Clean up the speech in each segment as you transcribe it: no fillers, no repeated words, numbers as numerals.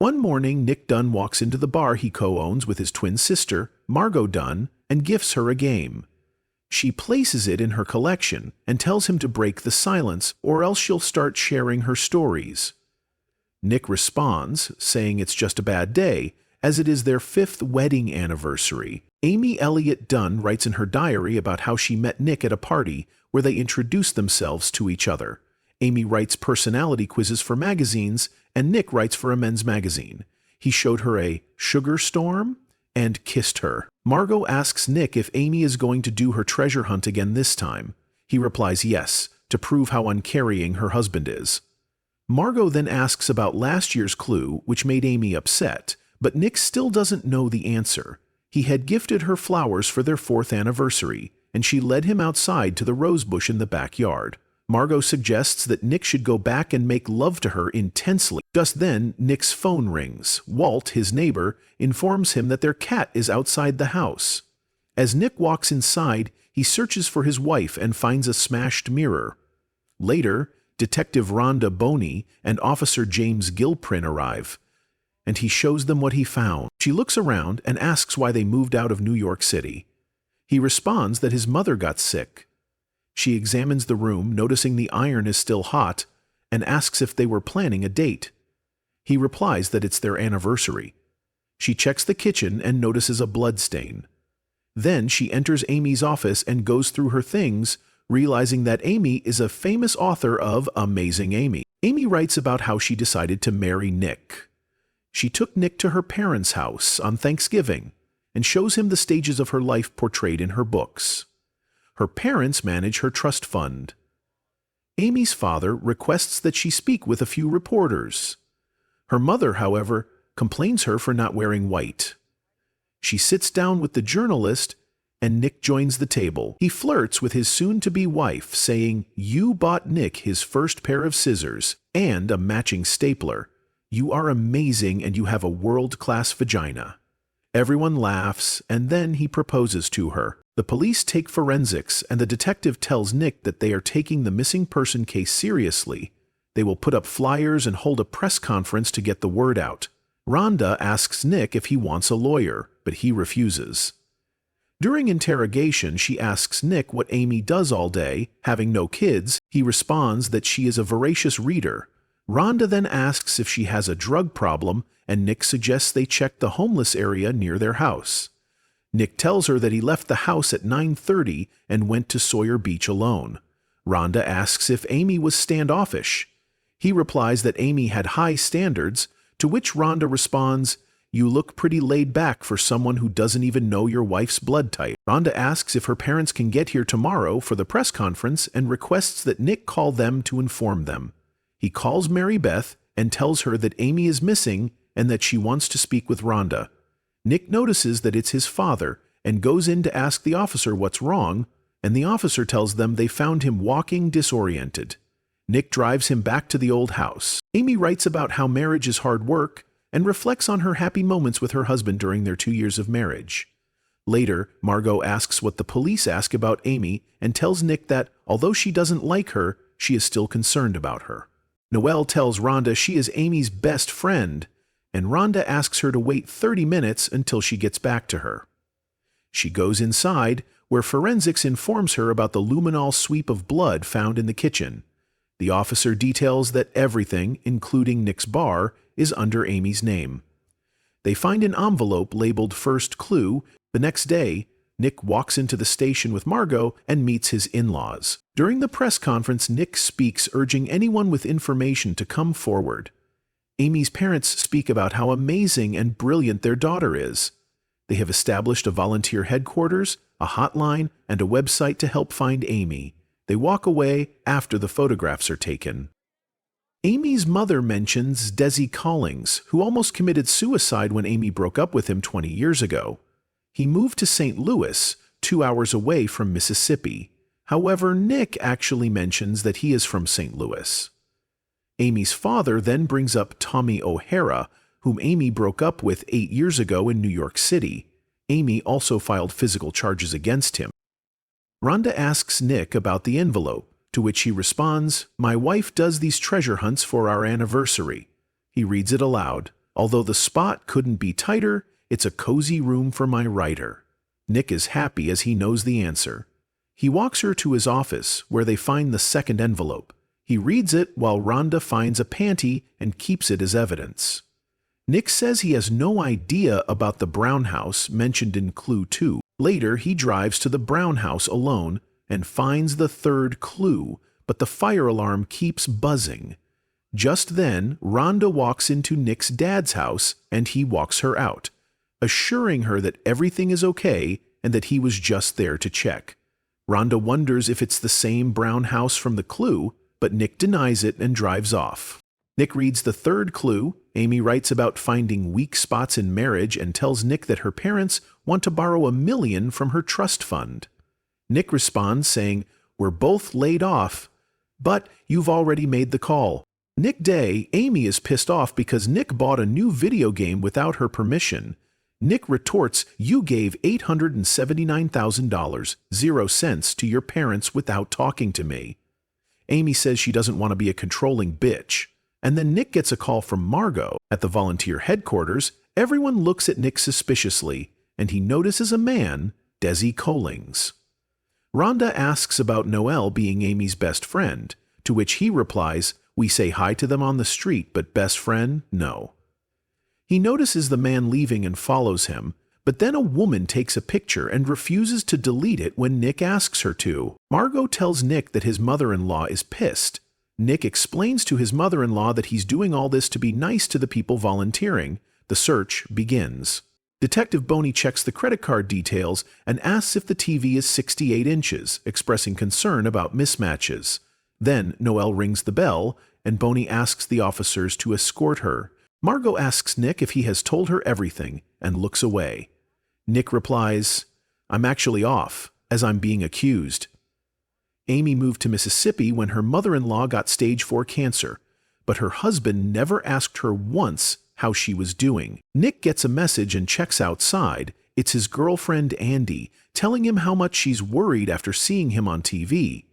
One morning, Nick Dunne walks into the bar he co-owns with his twin sister, Margot Dunne, and gifts her a game. She places it in her collection and tells him to break the silence or else she'll start sharing her stories. Nick responds, saying it's just a bad day, as it is their 5th wedding anniversary. Amy Elliott Dunne writes in her diary about how she met Nick at a party where they introduced themselves to each other. Amy writes personality quizzes for magazines, and Nick writes for a men's magazine. He showed her a sugar storm and kissed her. Margot asks Nick if Amy is going to do her treasure hunt again this time. He replies yes, to prove how uncaring her husband is. Margot then asks about last year's clue, which made Amy upset, but Nick still doesn't know the answer. He had gifted her flowers for their 4th anniversary, and she led him outside to the rose bush in the backyard. Margot suggests that Nick should go back and make love to her intensely. Just then, Nick's phone rings. Walt, his neighbor, informs him that their cat is outside the house. As Nick walks inside, he searches for his wife and finds a smashed mirror. Later, Detective Rhonda Boney and Officer James Gilprin arrive, and he shows them what he found. She looks around and asks why they moved out of New York City. He responds that his mother got sick. She examines the room, noticing the iron is still hot, and asks if they were planning a date. He replies that it's their anniversary. She checks the kitchen and notices a blood stain. Then she enters Amy's office and goes through her things, realizing that Amy is a famous author of Amazing Amy. Amy writes about how she decided to marry Nick. She took Nick to her parents' house on Thanksgiving and shows him the stages of her life portrayed in her books. Her parents manage her trust fund. Amy's father requests that she speak with a few reporters. Her mother, however, complains her for not wearing white. She sits down with the journalist, and Nick joins the table. He flirts with his soon-to-be wife, saying, "You bought Nick his first pair of scissors and a matching stapler. You are amazing and you have a world-class vagina." Everyone laughs, and then he proposes to her. The police take forensics, and the detective tells Nick that they are taking the missing person case seriously. They will put up flyers and hold a press conference to get the word out. Rhonda asks Nick if he wants a lawyer, but he refuses. During interrogation, she asks Nick what Amy does all day, having no kids. He responds that she is a voracious reader. Rhonda then asks if she has a drug problem, and Nick suggests they check the homeless area near their house. Nick tells her that he left the house at 9:30 and went to Sawyer Beach alone. Rhonda asks if Amy was standoffish. He replies that Amy had high standards, to which Rhonda responds, "You look pretty laid back for someone who doesn't even know your wife's blood type." Rhonda asks if her parents can get here tomorrow for the press conference and requests that Nick call them to inform them. He calls Mary Beth and tells her that Amy is missing and that she wants to speak with Rhonda. Nick notices that it's his father and goes in to ask the officer what's wrong, and the officer tells them they found him walking disoriented. Nick drives him back to the old house. Amy writes about how marriage is hard work and reflects on her happy moments with her husband during their 2 years of marriage. Later, Margot asks what the police ask about Amy and tells Nick that, although she doesn't like her, she is still concerned about her. Noelle tells Rhonda she is Amy's best friend, and Rhonda asks her to wait 30 minutes until she gets back to her. She goes inside, where forensics informs her about the luminol sweep of blood found in the kitchen. The officer details that everything, including Nick's bar, is under Amy's name. They find an envelope labeled First Clue. The next day, Nick walks into the station with Margot and meets his in-laws. During the press conference, Nick speaks, urging anyone with information to come forward. Amy's parents speak about how amazing and brilliant their daughter is. They have established a volunteer headquarters, a hotline, and a website to help find Amy. They walk away after the photographs are taken. Amy's mother mentions Desi Collings, who almost committed suicide when Amy broke up with him 20 years ago. He moved to St. Louis, 2 hours away from Mississippi. However, Nick actually mentions that he is from St. Louis. Amy's father then brings up Tommy O'Hara, whom Amy broke up with 8 years ago in New York City. Amy also filed physical charges against him. Rhonda asks Nick about the envelope, to which he responds, "My wife does these treasure hunts for our anniversary." He reads it aloud. Although the spot couldn't be tighter, it's a cozy room for my writer. Nick is happy as he knows the answer. He walks her to his office, where they find the second envelope. He reads it while Rhonda finds a panty and keeps it as evidence. Nick says he has no idea about the Brown house mentioned in Clue 2. Later, he drives to the Brown house alone and finds the third clue, but the fire alarm keeps buzzing. Just then, Rhonda walks into Nick's dad's house and he walks her out, assuring her that everything is okay and that he was just there to check. Rhonda wonders if it's the same Brown house from the clue, but Nick denies it and drives off. Nick reads the third clue. Amy writes about finding weak spots in marriage and tells Nick that her parents want to borrow $1 million from her trust fund. Nick responds saying, "We're both laid off, but you've already made the call." Nick Day, Amy is pissed off because Nick bought a new video game without her permission. Nick retorts, "You gave $879,000, 0 cents, to your parents without talking to me." Amy says she doesn't want to be a controlling bitch. And then Nick gets a call from Margot. At the volunteer headquarters, everyone looks at Nick suspiciously, and he notices a man, Desi Collings. Rhonda asks about Noel being Amy's best friend, to which he replies, "We say hi to them on the street, but best friend, no." He notices the man leaving and follows him, but then a woman takes a picture and refuses to delete it when Nick asks her to. Margot tells Nick that his mother-in-law is pissed. Nick explains to his mother-in-law that he's doing all this to be nice to the people volunteering. The search begins. Detective Boney checks the credit card details and asks if the TV is 68 inches, expressing concern about mismatches. Then Noel rings the bell, and Boney asks the officers to escort her. Margot asks Nick if he has told her everything, and looks away. Nick replies, "I'm actually off, as I'm being accused." Amy moved to Mississippi when her mother-in-law got stage 4 cancer, but her husband never asked her once how she was doing. Nick gets a message and checks outside. It's his girlfriend Andy, telling him how much she's worried after seeing him on TV.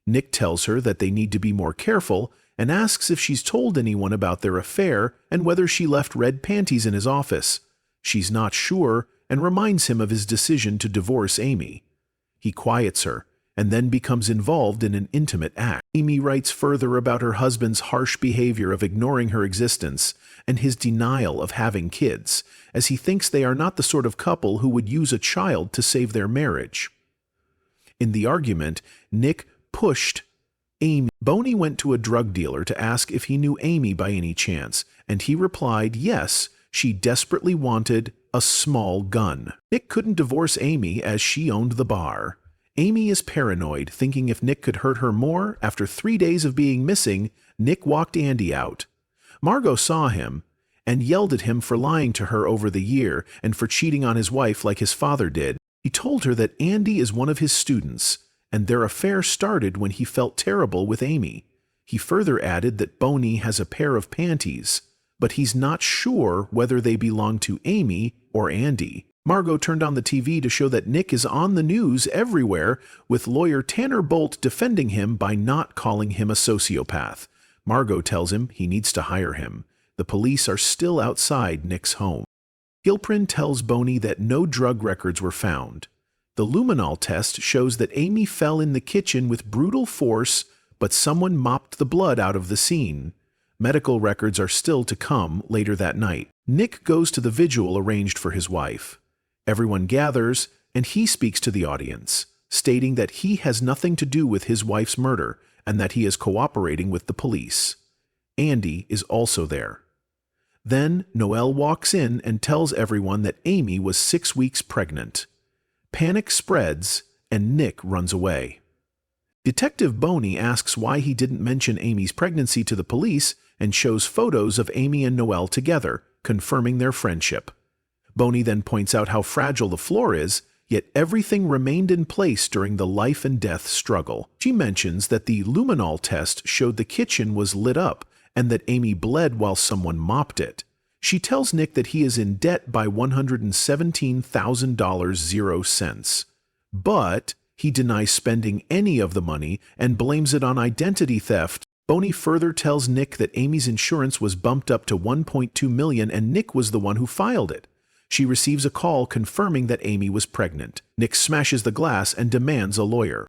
Nick tells her that they need to be more careful and asks if she's told anyone about their affair and whether she left red panties in his office. She's not sure and reminds him of his decision to divorce Amy. He quiets her and then becomes involved in an intimate act. Amy writes further about her husband's harsh behavior of ignoring her existence and his denial of having kids, as he thinks they are not the sort of couple who would use a child to save their marriage. In the argument, Nick pushed Amy. Boney went to a drug dealer to ask if he knew Amy by any chance, and he replied yes, she desperately wanted a small gun. Nick couldn't divorce Amy as she owned the bar. Amy is paranoid, thinking if Nick could hurt her more. After 3 days of being missing, Nick walked Andy out. Margot saw him and yelled at him for lying to her over the year and for cheating on his wife like his father did. He told her that Andy is one of his students, and their affair started when he felt terrible with Amy. He further added that Boney has a pair of panties, but he's not sure whether they belong to Amy or Andy. Margot turned on the TV to show that Nick is on the news everywhere, with lawyer Tanner Bolt defending him by not calling him a sociopath. Margot tells him he needs to hire him. The police are still outside Nick's home. Gilprin tells Boney that no drug records were found. The luminol test shows that Amy fell in the kitchen with brutal force, but someone mopped the blood out of the scene. Medical records are still to come later that night. Nick goes to the vigil arranged for his wife. Everyone gathers, and he speaks to the audience, stating that he has nothing to do with his wife's murder and that he is cooperating with the police. Andy is also there. Then Noel walks in and tells everyone that Amy was 6 weeks pregnant. Panic spreads, and Nick runs away. Detective Boney asks why he didn't mention Amy's pregnancy to the police and shows photos of Amy and Noel together, confirming their friendship. Boney then points out how fragile the floor is, yet everything remained in place during the life and death struggle. She mentions that the luminol test showed the kitchen was lit up and that Amy bled while someone mopped it. She tells Nick that he is in debt by $117,000, 0 cents. But he denies spending any of the money and blames it on identity theft. Boney further tells Nick that Amy's insurance was bumped up to $1.2 million and Nick was the one who filed it. She receives a call confirming that Amy was pregnant. Nick smashes the glass and demands a lawyer.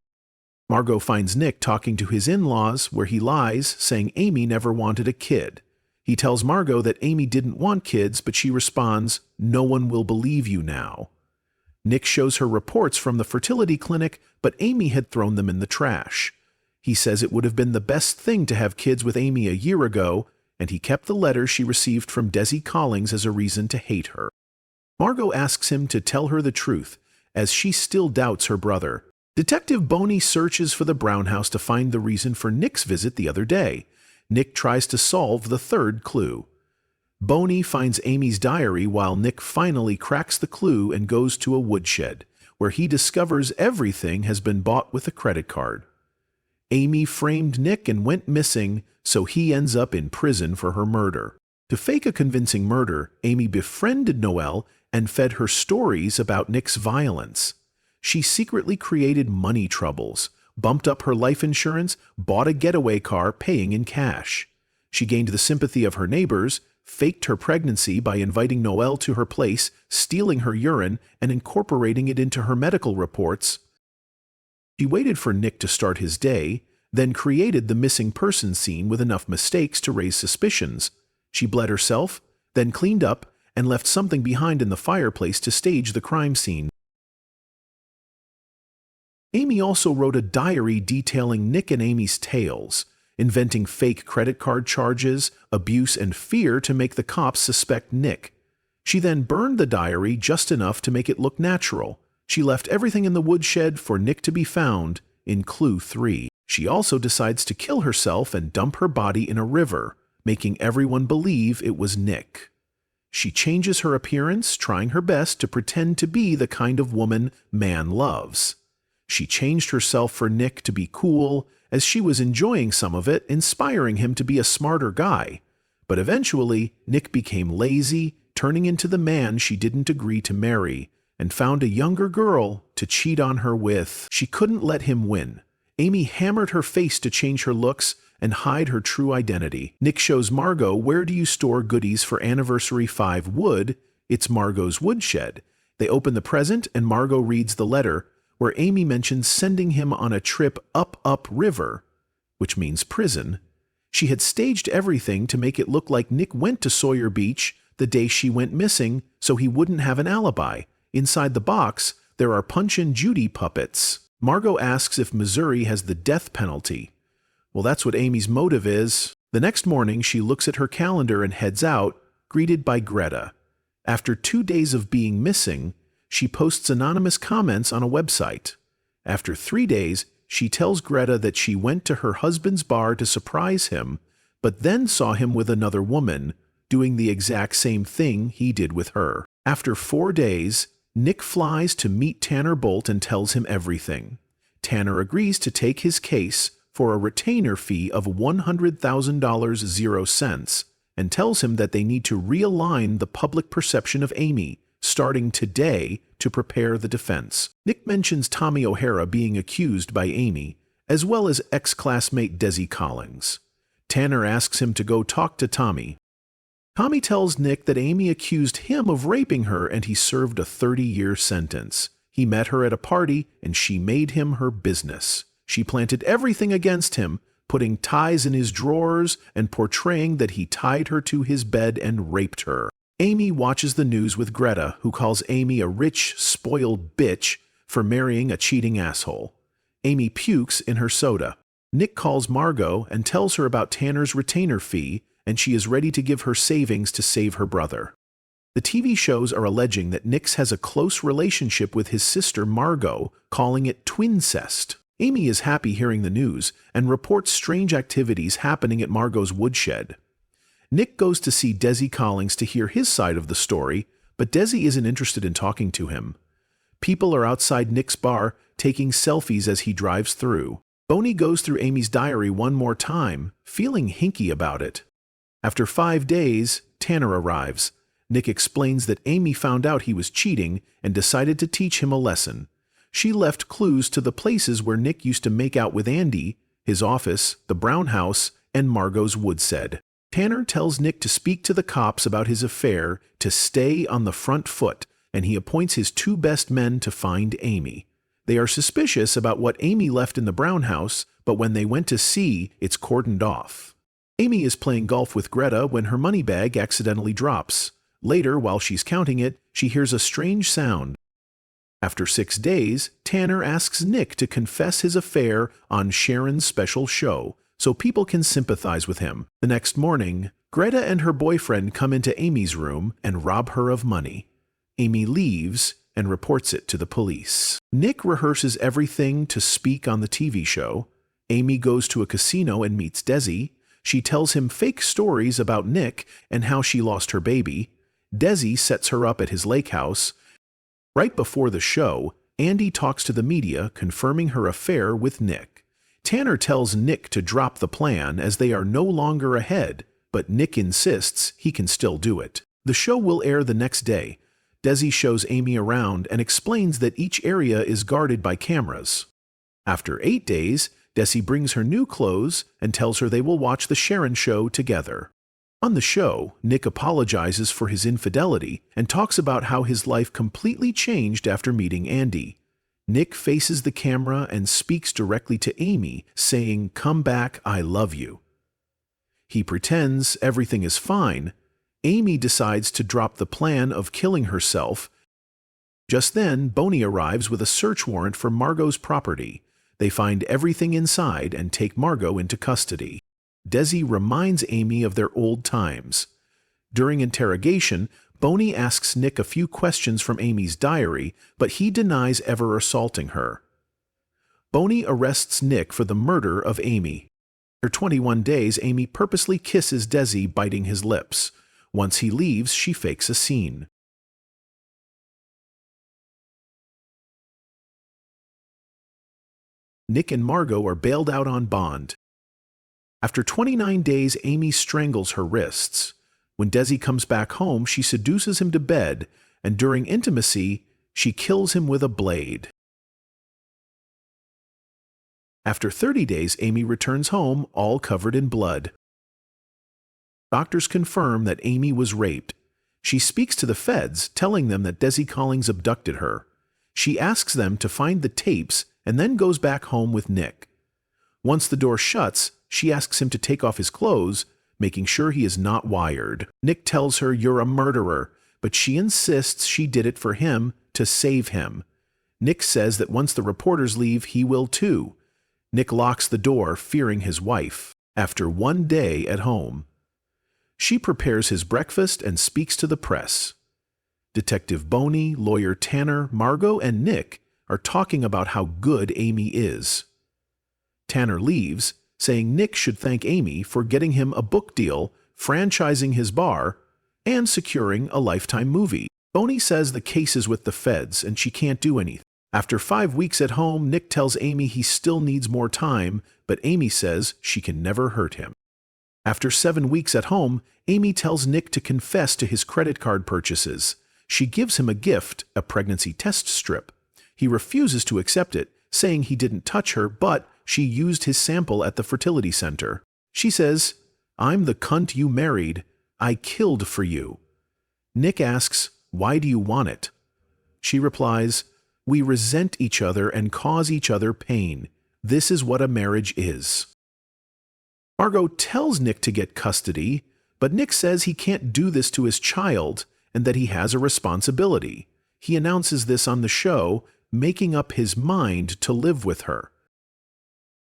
Margot finds Nick talking to his in-laws, where he lies, saying Amy never wanted a kid. He tells Margot that Amy didn't want kids, but she responds, "No one will believe you now." Nick shows her reports from the fertility clinic, but Amy had thrown them in the trash. He says it would have been the best thing to have kids with Amy a year ago, and he kept the letter she received from Desi Collings as a reason to hate her. Margot asks him to tell her the truth, as she still doubts her brother. Detective Boney searches for the Brown house to find the reason for Nick's visit the other day. Nick tries to solve the third clue. Boney finds Amy's diary while Nick finally cracks the clue and goes to a woodshed, where he discovers everything has been bought with a credit card. Amy framed Nick and went missing, so he ends up in prison for her murder. To fake a convincing murder, Amy befriended Noelle and fed her stories about Nick's violence. She secretly created money troubles, bumped up her life insurance, bought a getaway car paying in cash. She gained the sympathy of her neighbors, faked her pregnancy by inviting Noelle to her place, stealing her urine, and incorporating it into her medical reports. She waited for Nick to start his day, then created the missing person scene with enough mistakes to raise suspicions. She bled herself, then cleaned up, and left something behind in the fireplace to stage the crime scene. Amy also wrote a diary detailing Nick and Amy's tales, inventing fake credit card charges, abuse, and fear to make the cops suspect Nick. She then burned the diary just enough to make it look natural. She left everything in the woodshed for Nick to be found in Clue 3. She also decides to kill herself and dump her body in a river, making everyone believe it was Nick. She changes her appearance, trying her best to pretend to be the kind of woman man loves. She changed herself for Nick to be cool, as she was enjoying some of it, inspiring him to be a smarter guy. But eventually, Nick became lazy, turning into the man she didn't agree to marry, and found a younger girl to cheat on her with. She couldn't let him win. Amy hammered her face to change her looks and hide her true identity. Nick shows Margot where do you store goodies for Anniversary 5 wood. It's Margot's woodshed. They open the present and Margot reads the letter, where Amy mentions sending him on a trip up river, which means prison. She had staged everything to make it look like Nick went to Sawyer Beach the day she went missing so he wouldn't have an alibi. Inside the box, there are Punch and Judy puppets. Margot asks if Missouri has the death penalty. Well, that's what Amy's motive is. The next morning, she looks at her calendar and heads out, greeted by Greta. After 2 days of being missing, she posts anonymous comments on a website. After 3 days, she tells Greta that she went to her husband's bar to surprise him, but then saw him with another woman, doing the exact same thing he did with her. After 4 days, Nick flies to meet Tanner Bolt and tells him everything. Tanner agrees to take his case for a retainer fee of $100,000 0 cents and tells him that they need to realign the public perception of Amy, starting today, to prepare the defense. Nick mentions Tommy O'Hara being accused by Amy, as well as ex-classmate Desi Collings. Tanner asks him to go talk to Tommy. Tommy tells Nick that Amy accused him of raping her and he served a 30-year sentence. He met her at a party and she made him her business. She planted everything against him, putting ties in his drawers and portraying that he tied her to his bed and raped her. Amy watches the news with Greta, who calls Amy a rich, spoiled bitch for marrying a cheating asshole. Amy pukes in her soda. Nick calls Margot and tells her about Tanner's retainer fee, and she is ready to give her savings to save her brother. The TV shows are alleging that Nick has a close relationship with his sister Margot, calling it twincest. Amy is happy hearing the news and reports strange activities happening at Margot's woodshed. Nick goes to see Desi Collings to hear his side of the story, but Desi isn't interested in talking to him. People are outside Nick's bar taking selfies as he drives through. Boney goes through Amy's diary one more time, feeling hinky about it. After 5 days, Tanner arrives. Nick explains that Amy found out he was cheating and decided to teach him a lesson. She left clues to the places where Nick used to make out with Andy, his office, the Brown house, and Margot's Woodstead. Tanner tells Nick to speak to the cops about his affair, to stay on the front foot, and he appoints his two best men to find Amy. They are suspicious about what Amy left in the Brown house, but when they went to see, it's cordoned off. Amy is playing golf with Greta when her money bag accidentally drops. Later, while she's counting it, she hears a strange sound. After 6 days, Tanner asks Nick to confess his affair on Sharon's special show, so people can sympathize with him. The next morning, Greta and her boyfriend come into Amy's room and rob her of money. Amy leaves and reports it to the police. Nick rehearses everything to speak on the TV show. Amy goes to a casino and meets Desi. She tells him fake stories about Nick and how she lost her baby. Desi sets her up at his lake house. Right before the show, Andy talks to the media confirming her affair with Nick. Tanner tells Nick to drop the plan as they are no longer ahead, but Nick insists he can still do it. The show will air the next day. Desi shows Amy around and explains that each area is guarded by cameras. After 8 days, Desi brings her new clothes and tells her they will watch the Sharon show together. On the show, Nick apologizes for his infidelity and talks about how his life completely changed after meeting Andy. Nick faces the camera and speaks directly to Amy, saying, "Come back, I love you." He pretends everything is fine. Amy decides to drop the plan of killing herself. Just then, Boney arrives with a search warrant for Margot's property. They find everything inside and take Margot into custody. Desi reminds Amy of their old times. During interrogation, Boney asks Nick a few questions from Amy's diary, but he denies ever assaulting her. Boney arrests Nick for the murder of Amy. After 21 days, Amy purposely kisses Desi, biting his lips. Once he leaves, she fakes a scene. Nick and Margot are bailed out on bond. After 29 days, Amy strangles her wrists. When Desi comes back home, she seduces him to bed, and during intimacy, she kills him with a blade. After 30 days, Amy returns home, all covered in blood. Doctors confirm that Amy was raped. She speaks to the feds, telling them that Desi Collings abducted her. She asks them to find the tapes and then goes back home with Nick. Once the door shuts, she asks him to take off his clothes, making sure he is not wired. Nick tells her, "You're a murderer," but she insists she did it for him, to save him. Nick says that once the reporters leave, he will too. Nick locks the door, fearing his wife. After 1 day at home, she prepares his breakfast and speaks to the press. Detective Boney, lawyer Tanner, Margot, and Nick are talking about how good Amy is. Tanner leaves, saying Nick should thank Amy for getting him a book deal, franchising his bar, and securing a Lifetime movie. Boney says the case is with the feds and she can't do anything. After 5 weeks at home, Nick tells Amy he still needs more time, but Amy says she can never hurt him. After 7 weeks at home, Amy tells Nick to confess to his credit card purchases. She gives him a gift, a pregnancy test strip. He refuses to accept it, saying he didn't touch her, but she used his sample at the fertility center. She says, "I'm the cunt you married. I killed for you." Nick asks, "Why do you want it?" She replies, "We resent each other and cause each other pain. This is what a marriage is." Margot tells Nick to get custody, but Nick says he can't do this to his child and that he has a responsibility. He announces this on the show, making up his mind to live with her.